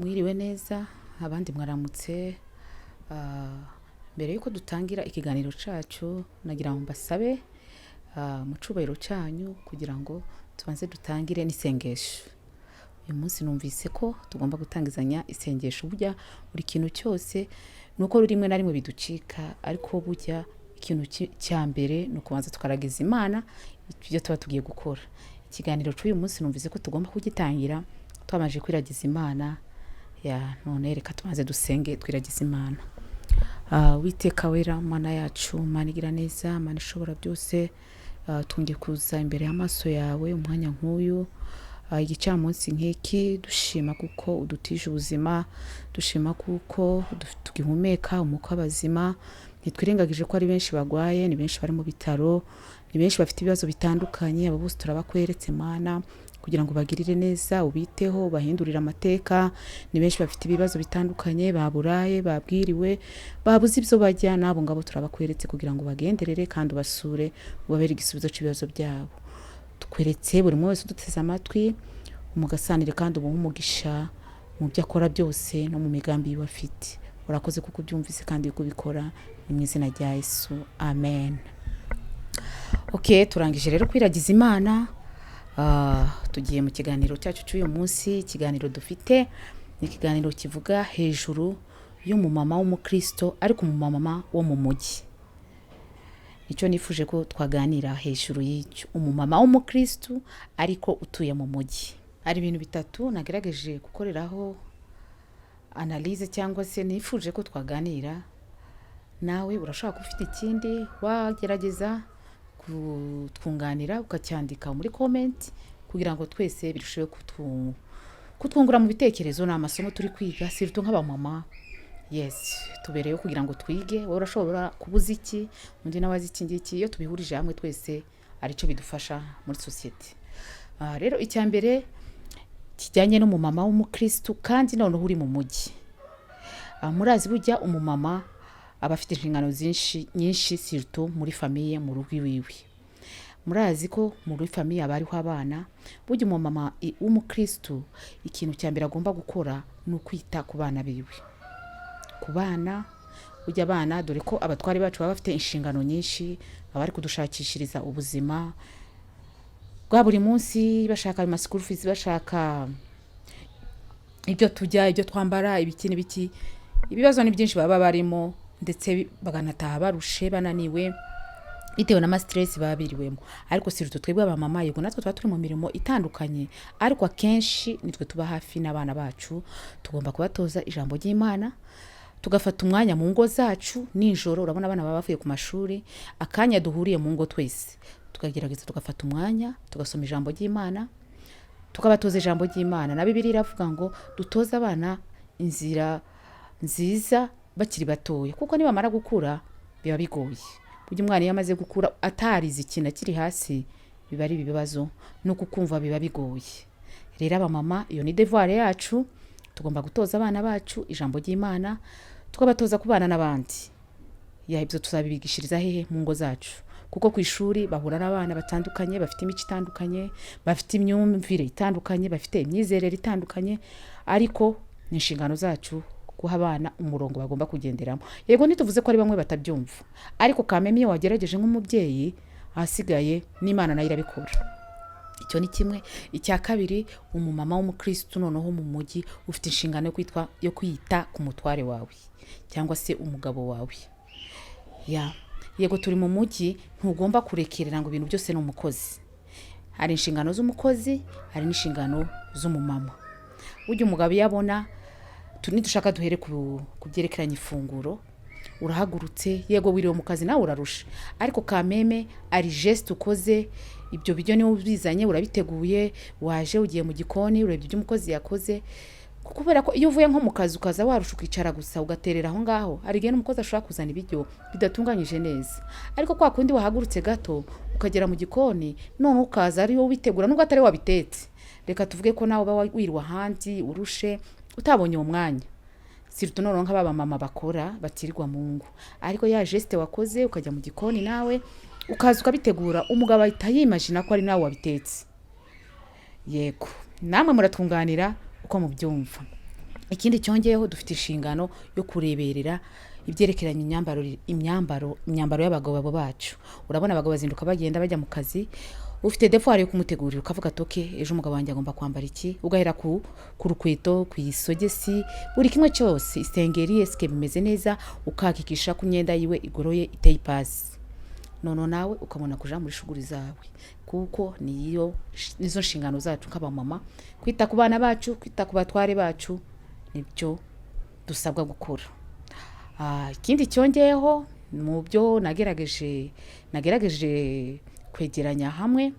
Mwiriwe neza abandi mwaramutse. Mbere yuko dutangira ikiganiro cacu nagira ngo mbasabe mu cubahiro cyanyu kugira ngo tubanze dutangire n'isengesho. Uyu munsi numvise ko tugomba gutangizanya isengesho. Burya buri kintu cyose nuko rimwe na rimwe biducika, ariko burya ikintu cya mbere ni ukubanza tukaragiza Imana ibyo tuba tugiye gukora. Ikiganiro cy'uyu munsi numvise ko tugomba kugitangira twamaje kwiragiza Imana. None reka tumaze dusenge twiragiza Imana. Witeka wera, Mana yacu, Mana igira neza, Mana ishobora byose, twongeye kuza imbere y'amaso yawe umwanya nk'uyu, igicamunsi nk'iki, dushima kuko udutije ubuzima, dushima kuko tugihumeka umwuka w'abazima. Ntitwirengagije ko ari benshi bagwaye, ni benshi bari mu bitaro, ni benshi bafite ibibazo bitandukanye. Abo bose turabakweretse Mana kugira ngo bagirire neza, ubiteho, bahindurire amateka. Ni benshi bafite ibibazo bitandukanye, baburaye, babwiriwe, babuze ibyo bajya. Nabo ngabo turabakweretse kugira ngo bagenderere kandi ubasure, ubabere igisubizo cy'ibibazo byabo. Tukweretse buri wese uduteze amatwi, umugasanire kandi ubuhe umugisha mu byo akora byose no mu migambi yiwe afite. Urakoze kuko ubyumvise kandi kubikora, mu izina rya Yesu, amen. Turangije rero kwiragiza Imana. Tugiye mu kiganiro cyacu cy'uyu munsi. Ikiganiro dufite ni ikiganiro kivuga hejuru y'umumama w'umukristo, ariko umumama wo mu mujyi. Icyo nifuje ko twaganira hejuru y'icyo, umumama w'umukristo ariko utuye mu mujyi. Hari ibintu bitatu nagerageje gukoreraho analyse, cyangwa se nifuje ko twaganira. Nawe urashaka ufite ikindi wagerageza kutwunganira ukacyandika muri comment kugira ngo twese birusheho kutwungura mu bitekerezo. Ni amasomo turi kwiga, sirito nk'abamama. Tubereyeho kugira ngo twige. Wowe urashobora kubuza iki, undi nawe azi iki ngiki. Iyo tubihurije hamwe twese aricyo bidufasha muri society. Rero icya mbere kijyanye n'umumama w'umukristo kandi noneho uri mu mujyi. Murazi burya umumama aba afite inshingano nyinshi sirito muri famiye, mu rugo iwiwe. Murazi ko muri famiye aba ariho abana. Burya umumama w'umukristo ikintu cya mbere agomba gukora ni ukwita ku bana biwe. Ku bana, burya abana, dore ko abatwari bacu baba bafite inshingano nyinshi, baba bari kudushakishiriza ubuzima bwa buri munsi, bashaka ayo school fees, bashaka ibyo tujya, ibyo twambara, ibiki n'ibiki. Ibibazo ni byinshi baba barimo, ndetse baganataha barushe, bananiwe, bitewe n'ama stress baba biriwemo. Ariko sirito twebwe abamama, yego natwe tuba turi mu mirimo itandukanye, ariko akenshi nitwe tuba hafi n'abana bacu. Tugomba kubatoza ijambo ry'Imana, tugafata umwanya mu ngo zacu nijoro. Urabona abana baba bavuye ku mashuri, akanya duhuriye mu ngo twese tukagerageza tugafata umwanya tugasoma ijambo ry'Imana, tukabatoza ijambo ry'Imana. Na Bibiliya iravuga ngo dutoze abana inzira nziza bakiri batoya, kuko nibamara gukura biba bigoye. Burya umwana iyo amaze gukura atarize ikintu akiri hasi, biba ari ibibazo no kukumva biba bigoye. Rero abamama, iyo ni devoir yacu. Tugomba gutoza abana bacu ijambo ry'Imana, tukabatoza kubana n'abandi. Ibyo tuzabibigishiriza hehe? Mu ngo zacu, kuko ku ishuri bahura n'abana batandukanye, bafite imico itandukanye, bafite imyumvire itandukanye, bafite imyizerere itandukanye, ariko ni inshingano zacu guha abana umurongo bagomba kugenderamo. Yego ntituvuze ko ari bamwe batabyumva, ariko kameme iyo wagerageje nk'umubyeyi, ahasigaye n'Imana nayo irabikora. Icyo ni kimwe. Icya kabiri, umumama w'umukristo noneho mu mujyi ufite inshingano yo kwita ku mutware wawe cyangwa se umugabo wawe. Yego turi mu mujyi, ntugomba kurekerera ngo ibintu byose ni umukozi. Hari inshingano z'umukozi, hari n'inshingano z'umumama. Burya umugabo yabona nidushaka duhere ku byerekeranye ifunguro, urahagurutse, yego wiriwe mu kazi nawe urarusha, ariko kameme ari geste ukoze. Ibyo biryo niwe ubizanye, urabiteguye, waje ugiye mu gikoni, urebye ibyo umukozi yakoze. Kubera ko iyo uvuye nko mu kazi ukaza warusha ukicara gusa ugaterera aho ngaho, hari igihe n'umukozi ashobora kuzana ibiryo bidatunganyije neza. Ariko kwa kundi wahagurutse gato ukagera mu gikoni, none ukaza ari wowe witegura nubwo atari wabitetse. Reka tuvuge ko nawe uba wirwa ahandi urushe, utabonye uwo mwanya. Sirito noneho nk'aba mama bakora batirirwa mu ngo, ariko ya geste wakoze ukajya mu gikoni nawe ukaza ukabitegura, umugabo ahita yimagina ko ari nawe wabitetse. Yego namwe muratunganira uko mubyumva. ikindi cyongeyeho dufite inshingano yo kureberera ibyerekeranye imyambaro y'abagabo bacu. Urabona abagabo bazinduka bagenda bajya mu kazi, ufite devoir yo kumutegurira ukavuga toke ejo umugabo wanjye agomba kwambara iki, ugahera ku rukweto, ku isogesi, buri kimwe cyose, isengeri eske bimeze neza, ukahakikisha ko imyenda yiwe igoroye iteye ipasi. Nono nawe ukabona kuja muri shuguri zawe, kuko nizo nshingano zacu nk'abamama, kwita ku bana bacu, kwita ku batware bacu, nibyo dusabwa gukora. Ikindi cyongeyeho mu byo nagerageje kwegeranya hamwe,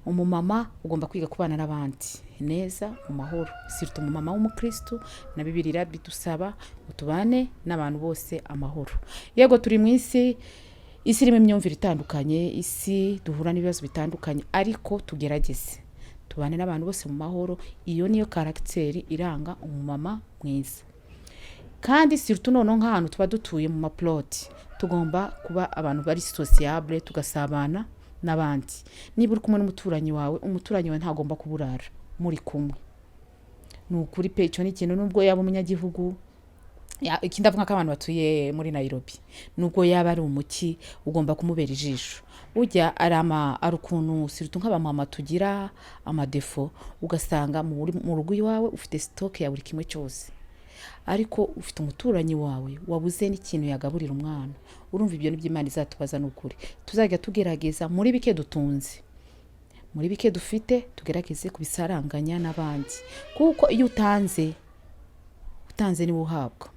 umumama ugomba kwiga kubana n'abandi neza mu mahoro, surtout umumama w'umukristo, na Bibiliya bidusaba utubane n'abantu bose amahoro. Yego turi mu isi irimo imyumvire itandukanye, isi duhura n'ibibazo bitandukanye, ariko tugerageze tubane n'abantu bose mu mahoro. Iyo niyo karakteri iranga umumama mwiza. Kandi surtout noneho nk'ahantu tuba dutuye mu maploti, tugomba kuba abantu bari sociable, tugasabana n'abandi. Niba uri kumwe n'umuturanyi wawe, ntagomba kuburara muri kumwe. Nukuri pe, icyo ni ikintu, nubwo yaba umunyagihugu, ikindi avuga ko abantu batuye muri Nairobi, nubwo yaba ari umuki, ugomba kumubera ijisho. Ujya ari ukuntu surtout nk'abamama tugira amadefo, ugasanga mu rugo iwawe ufite stock ya buri kimwe cyose, ariko ufite umuturanyi wawe wabuze n'ikintu yagaburira umwana. Urumva ibyo nibyo Imana izatubaza. N'ukuri tuzajya tugerageza muri bike dutunze, muri bike dufite, tugerageze kubisaranganya n'abandi, kuko iyo utanze niwe uhabwa.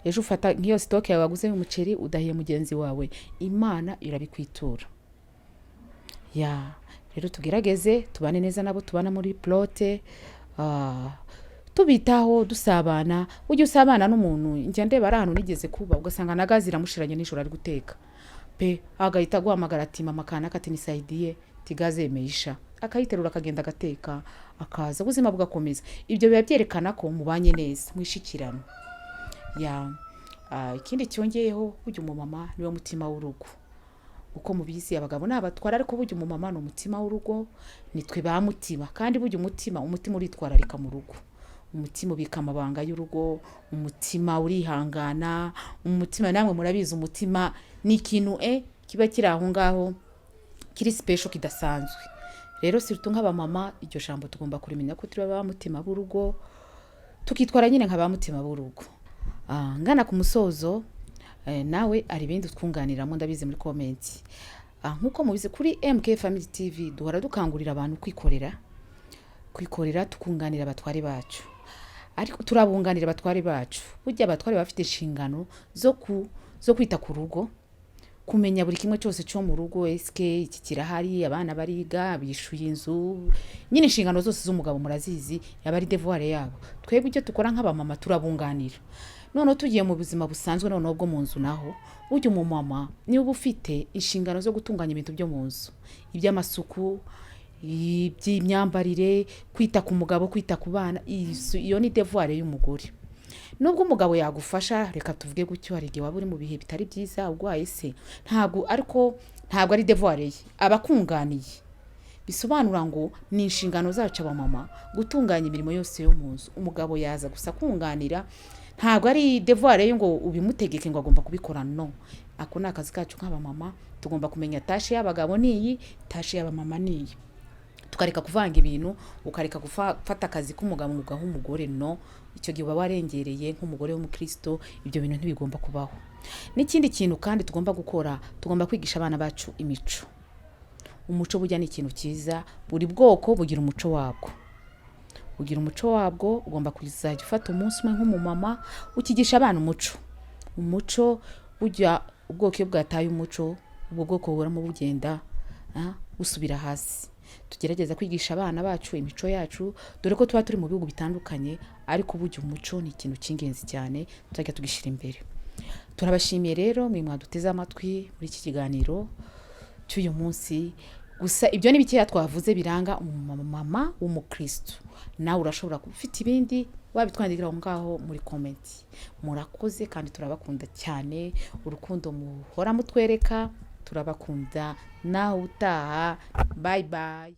Ejo ufata nk'iyo stock yawe waguze umuceri udahiye mugenzi wawe, Imana irabikwitura. Rero tugerageze tubane neza nabo tubana muri plote, tubitaho, dusabana. Ujye usabana n'umuntu, njya ndeba ari ahantu nigeze kuba, ugasanga nagazi iramushiranye nijoro ari guteka pe, agahita guhamagara ati mama kanaka ati nisaidiye, tigaze emeisha, akayiterura akagenda agateka, akaza, ubuzima bugakomeza. Ibyo biba byerekana ko mubanye neza, mwishikirana. Ikindi cyongeyeho, burya umumama niwe mutima w'urugo. Uko mubizi abagabo n'abatwara, ariko burya umumama ni umutima w'urugo, nitwe ba mutima. Kandi burya umutima uritwararika mu rugo. Umutima ubika amabanga y'urugo, umutima urihangana, umutima namwe murabizi, umutima ni ikintu kiba kiri aho ngaho, kiri special, kidasanzwe. Rero surtout nk'abamama, iryo jambo tugomba kurimenya ko turi ba mutima b'urugo, tukitwara nyine nka ba mutima b'urugo. Ngana ku musozo, nawe ari ibindi twunganiramo ndabizi muri comment. Nkuko mubizi kuri MK Family TV duhora dukangurira abantu kwikorera tukunganira abatware bacu, ariko turabunganira abatware bacu. Burya abatware bafite inshingano zo kwita ku rugo, kumenya buri kimwe cyose cyo mu rugo, eske iki kirahari, abana bariga, bishuye inzu, nyine inshingano zose z'umugabo murazizi, yaba ari devoir yabo. Twebwe icyo tukora nk'abamama turabunganira. Noneho tugiye mu buzima busanzwe, noneho bwo mu nzu naho, burya umumama niwe ufite inshingano zo gutunganya ibintu byo mu nzu, iby'amasuku, iby'imyambarire, kwita ku mugabo, kwita ku bana. Iyo ni devoir y'umugore. Nubwo umugabo yagufasha, reka tuvuge gutyo, hari igihe waba uri mu bihe bitari byiza, urwaye se, ntabwo ari devoir ye, abakunganiye. Bisobanura ngo ni inshingano zacu abamama gutunganya imirimo yose yo mu nzu. Umugabo yaza gusa kunganira, ntabwo ari devoir ye ngo ubimutegeke ngo agomba kubikora. No, ako ni akazi kacu nk'abamama. Tugomba kumenya tashi y'abagabo niyi, tashi y'abamama niyi. Tukareka kuvanga ibintu, ukareka gufata akazi k'umugabo ngo ugahe umugore. No, icyo gihe uba warengereye nk'umugore w'umukristo. Ibyo bintu ntibigomba kubaho. N'ikindi kintu kandi tugomba gukora, tugomba kwigisha abana bacu imico. Umuco burya ni ikintu cyiza, buri bwoko bugira umuco wabwo. Ugomba kuzajya ufata umunsi umwe nk'umumama ukigisha abana umuco. Burya ubwoko iyo bwataye umuco, ubwo bwoko buramo bugenda busubira hasi. Tugerageza kwigisha abana bacu imico yacu, dore ko tuba turi mu bihugu bitandukanye, ariko burya umuco ni ikintu cy'ingenzi cyane, tuzajya tugishira imbere. Turabashimiye rero mwe mwaduteze amatwi muri iki kiganiro cy'uyu munsi. Gusa ibyo ni bikeya twavuze biranga umumama w'umukristo. Nawe urashobora ufite ibindi wabitwandikira ngaho muri comment. Murakoze kandi turabakunda cyane, urukundo muhora mutwereka turabakunda. Nawe utaha, bye bye.